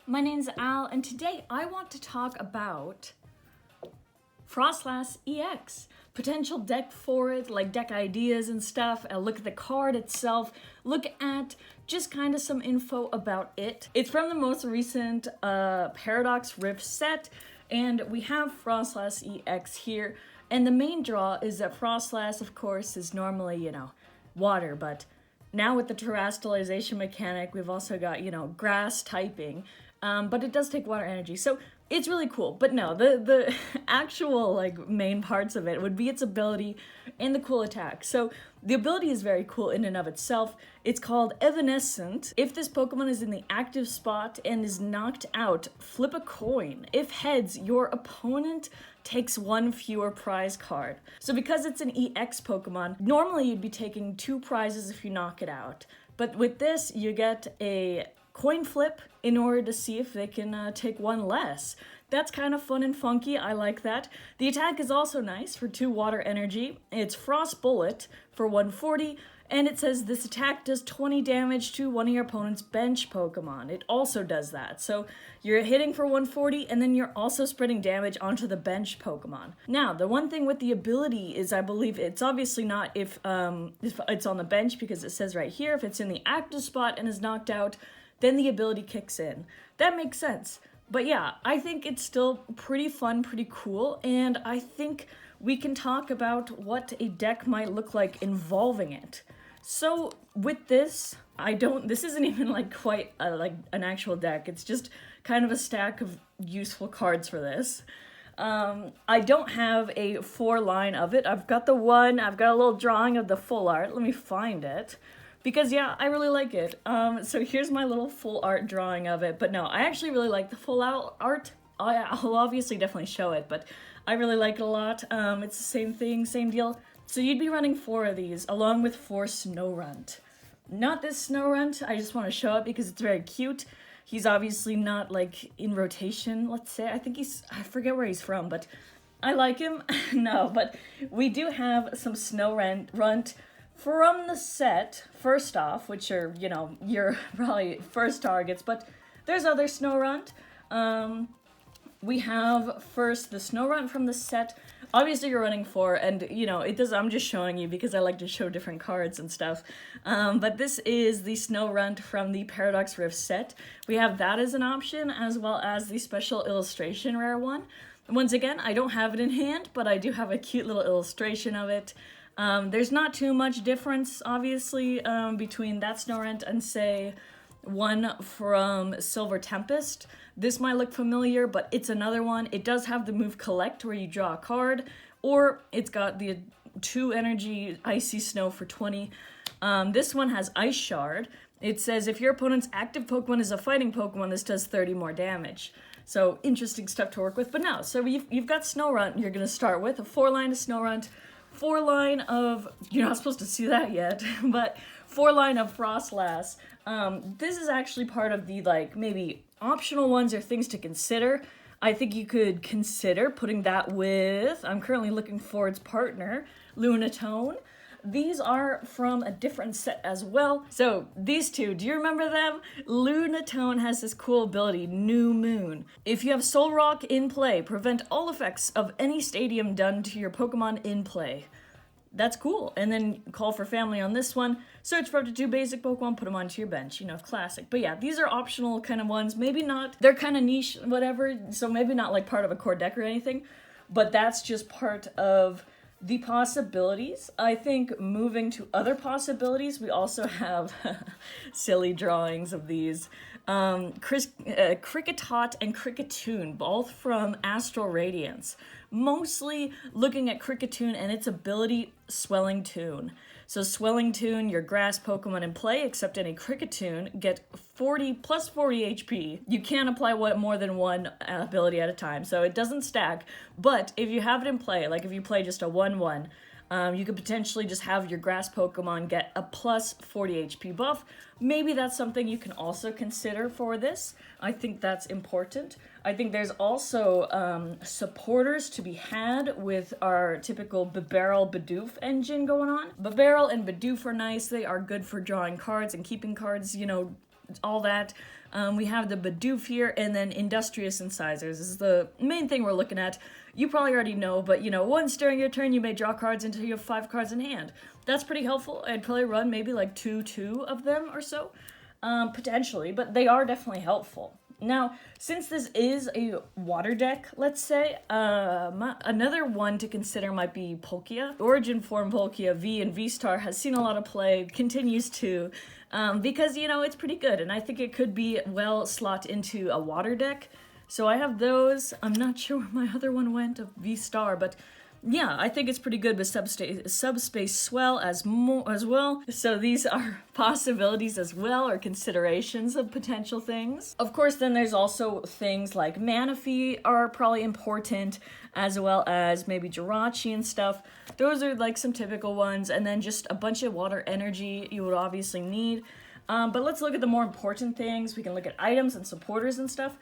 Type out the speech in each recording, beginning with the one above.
my name's Al, and today I want to talk about Froslass EX. Potential deck for it, like deck ideas and stuff. I'll look at the card itself, look at just kind of some info about it. It's from the most recent Paradox Rift set, and we have Froslass EX here. And the main draw is that Froslass, of course, is normally, water, but now with the terrestrialization mechanic, we've also got, grass typing, but it does take water energy. So it's really cool. But no, the actual main parts of it would be its ability and the cool attack. So the ability is very cool in and of itself. It's called Evanescent. If this Pokemon is in the active spot and is knocked out, flip a coin. If heads, your opponent takes one fewer prize card. So because it's an EX Pokemon, normally you'd be taking 2 prizes if you knock it out. But with this, you get a coin flip in order to see if they can take one less. That's kind of fun and funky. I like that. The attack is also nice for 2 water energy. It's Frost Bullet for 140, and it says this attack does 20 damage to one of your opponent's bench Pokemon. It also does that. So you're hitting for 140, and then you're also spreading damage onto the bench Pokemon. Now, the one thing with the ability is I believe it's obviously not if it's on the bench, because it says right here, if it's in the active spot and is knocked out, then the ability kicks in. That makes sense. But yeah, I think it's still pretty fun, pretty cool, and I think we can talk about what a deck might look like involving it. So with this, this isn't even quite an actual deck. It's just kind of a stack of useful cards for this. I don't have a 4 line of it. I've got a little drawing of the full art. Let me find it. Because yeah, I really like it. So here's my little full art drawing of it. But no, I actually really like the full art. I'll obviously definitely show it, but I really like it a lot. It's the same thing, same deal. So you'd be running 4 of these along with 4 Snorunt. Not this Snorunt, I just want to show it because it's very cute. He's obviously not in rotation, let's say. I forget where he's from, but I like him. No, but we do have some Snorunt from the set, first off, which are, your probably first targets, but there's other Snorunt. We have first the Snorunt from the set. Obviously you're running 4, and I'm just showing you because I like to show different cards and stuff. But this is the Snorunt from the Paradox Rift set. We have that as an option, as well as the special illustration rare one. Once again, I don't have it in hand, but I do have a cute little illustration of it. There's not too much difference, obviously, between that Snorunt and, say, one from Silver Tempest. This might look familiar, but it's another one. It does have the move Collect, where you draw a card, or it's got the 2 energy Icy Snow for 20. This one has Ice Shard. It says if your opponent's active Pokemon is a fighting Pokemon, this does 30 more damage. So interesting stuff to work with. But no, so you've got Snorunt you're going to start with, a 4 line of Snorunt. 4 line of, you're not supposed to see that yet, but 4 line of Froslass. This is actually part of the, maybe optional ones or things to consider. I think you could consider putting that with, I'm currently looking for its partner, Lunatone. These are from a different set as well. So these 2, do you remember them? Lunatone has this cool ability, New Moon. If you have Soul Rock in play, prevent all effects of any stadium done to your Pokemon in play. That's cool. And then call for family on this one. Search for up to 2 basic Pokemon, put them onto your bench, classic. But yeah, these are optional kind of ones. Maybe not, they're kind of niche, whatever, so maybe not part of a core deck or anything, but that's just part of the possibilities. I think moving to other possibilities, we also have silly drawings of these. Kricketot and Kricketune, both from Astral Radiance. Mostly looking at Kricketune and its ability, Swelling Tune. So Swelling Tune, your grass Pokemon in play, except any Kricketune, get 40 plus 40 HP. You can't apply more than 1 ability at a time, so it doesn't stack. But if you have it in play, if you play just a 1/1, you could potentially just have your grass Pokemon get a plus 40 HP buff. Maybe that's something you can also consider for this. I think that's important. I think there's also supporters to be had with our typical Bibarel Bidoof engine going on. Bibarel and Bidoof are nice. They are good for drawing cards and keeping cards, all that. We have the Bidoof here, and then Industrious Incisors is the main thing we're looking at. You probably already know, but you know, once during your turn, you may draw cards until you have 5 cards in hand. That's pretty helpful. I'd probably run maybe like 2 of them or so, potentially, but they are definitely helpful. Now, since this is a water deck, let's say, another one to consider might be Palkia. Origin form Palkia V and V-Star has seen a lot of play, continues to, because, you know, it's pretty good, and I think it could be well slot into a water deck. So I have those. I'm not sure where my other one went of V-Star, but yeah, I think it's pretty good with Subspace Swell as well. So these are possibilities as well, or considerations of potential things. Of course, then there's also things like Manaphy are probably important, as well as maybe Jirachi and stuff. Those are like some typical ones, and then just a bunch of water energy you would obviously need. But let's look at the more important things. We can look at items and supporters and stuff.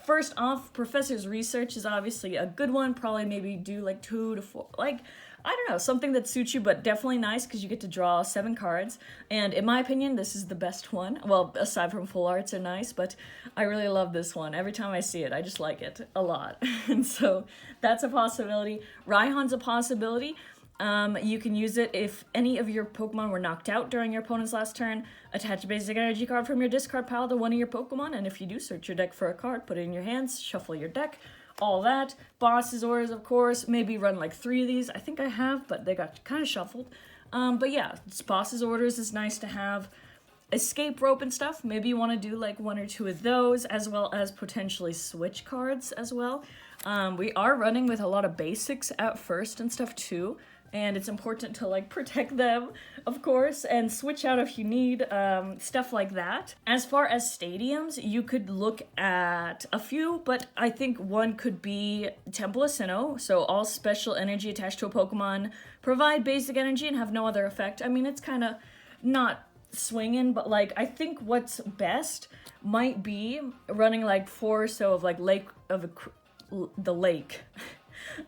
First off, Professor's Research is obviously a good one. Probably maybe do like 2 to 4, like, I don't know, something that suits you, but definitely nice because you get to draw 7 cards. And in my opinion, this is the best one. Well, aside from full arts are nice, but I really love this one. Every time I see it, I just like it a lot. And so that's a possibility. Raihan's a possibility. You can use it if any of your Pokemon were knocked out during your opponent's last turn. Attach a basic energy card from your discard pile to one of your Pokemon, and if you do, search your deck for a card, put it in your hands, shuffle your deck, all that. Boss's Orders, of course, maybe run like 3 of these. I think I have, but they got kind of shuffled. But yeah, Boss's Orders is nice to have. Escape Rope and stuff, maybe you want to do like 1 or 2 of those, as well as potentially switch cards as well. We are running with a lot of basics at first and stuff too. And it's important to like protect them, of course, and switch out if you need, stuff like that. As far as stadiums, you could look at a few, but I think one could be Temple of Sinnoh. So all special energy attached to a Pokemon provide basic energy and have no other effect. I mean, it's kind of not swinging, but like I think what's best might be running like 4 or so of like the lake.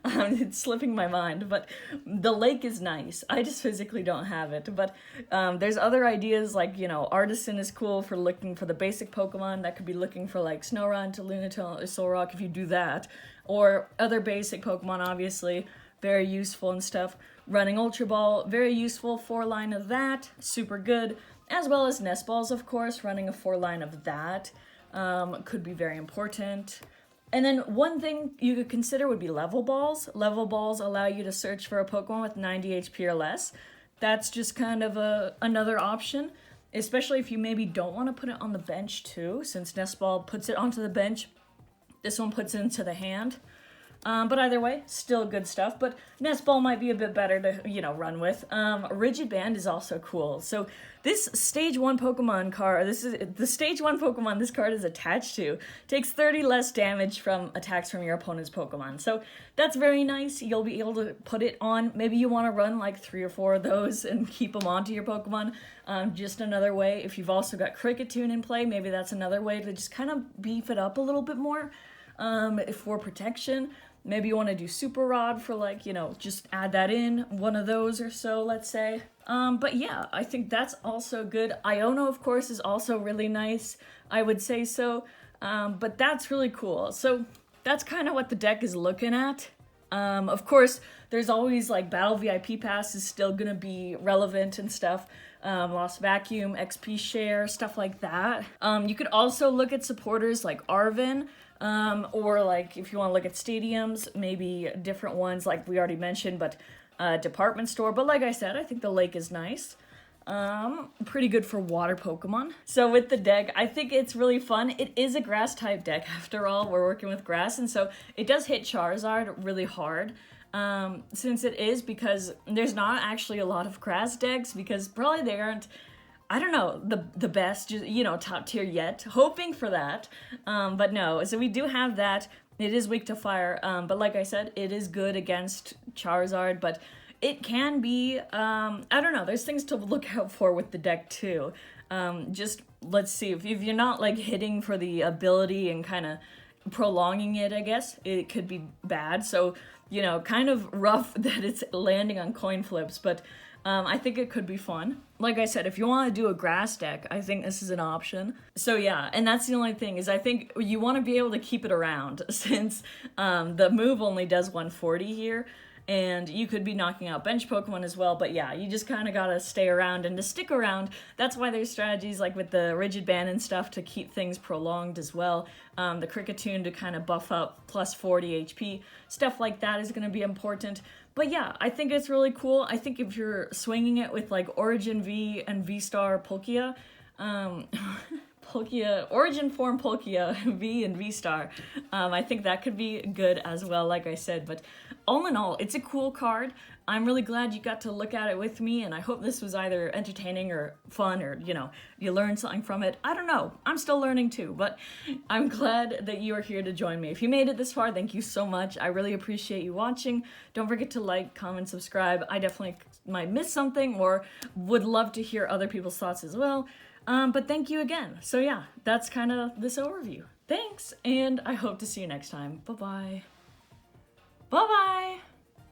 It's slipping my mind, but the lake is nice. I just physically don't have it, but there's other ideas like, you know, Artisan is cool for looking for the basic Pokemon. That could be looking for like Snorunt to Lunatone or Solrock if you do that, or other basic Pokemon, obviously, very useful and stuff. Running Ultra Ball, very useful, 4-line of that, super good, as well as Nest Balls, of course. Running a 4-line of that could be very important. And then one thing you could consider would be level balls. Level balls allow you to search for a Pokemon with 90 HP or less. That's just kind of another option, especially if you maybe don't want to put it on the bench too, since Nest Ball puts it onto the bench. This one puts it into the hand. But either way, still good stuff. But Nest Ball might be a bit better to, you know, run with. Rigid Band is also cool. So this Stage 1 Pokemon card, this is the Stage 1 Pokemon this card is attached to, takes 30 less damage from attacks from your opponent's Pokemon. So that's very nice. You'll be able to put it on. Maybe you want to run like 3 or 4 of those and keep them onto your Pokemon. Just another way. If you've also got Cricketune in play, maybe that's another way to just kind of beef it up a little bit more for protection. Maybe you want to do Super Rod for like, you know, just add that in, 1 of those or so, let's say. But yeah, I think that's also good. Iono, of course, is also really nice. I would say so. But that's really cool. So that's kind of what the deck is looking at. Of course, there's always like Battle VIP Pass is still going to be relevant and stuff. Lost Vacuum, XP Share, stuff like that. You could also look at supporters like Arven. Or like if you want to look at stadiums, maybe different ones like we already mentioned, but department store. But like I said, I think the lake is nice. Pretty good for water Pokemon. So with the deck, I think it's really fun. It is a grass type deck after all. We're working with grass, and so it does hit Charizard really hard. Since it is, because there's not actually a lot of grass decks, because probably they aren't, I don't know, the best, you know, top tier yet. Hoping for that. But no, so we do have that. It is weak to fire, but like I said, it is good against Charizard, but it can be, I don't know, there's things to look out for with the deck too. Just, let's see, if you're not like hitting for the ability and kind of prolonging it, I guess, it could be bad. So, you know, kind of rough that it's landing on coin flips, but I think it could be fun. Like I said, if you want to do a grass deck, I think this is an option. So yeah, and that's the only thing, is I think you want to be able to keep it around, since the move only does 140 here. And you could be knocking out bench Pokemon as well, but yeah, you just kind of gotta stay around. And to stick around, that's why there's strategies like with the Rigid Ban and stuff to keep things prolonged as well. The Cricketune to kind of buff up plus 40 HP. Stuff like that is gonna be important. But yeah, I think it's really cool. I think if you're swinging it with like Origin V and V-Star Palkia, Palkia, Origin Form Palkia, V and V-Star. I think that could be good as well, like I said. But all in all, it's a cool card. I'm really glad you got to look at it with me, and I hope this was either entertaining or fun, or, you know, you learned something from it. I don't know. I'm still learning too, but I'm glad that you are here to join me. If you made it this far, thank you so much. I really appreciate you watching. Don't forget to like, comment, subscribe. I definitely might miss something, or would love to hear other people's thoughts as well. But thank you again. So yeah, that's kind of this overview. Thanks, and I hope to see you next time. Bye-bye.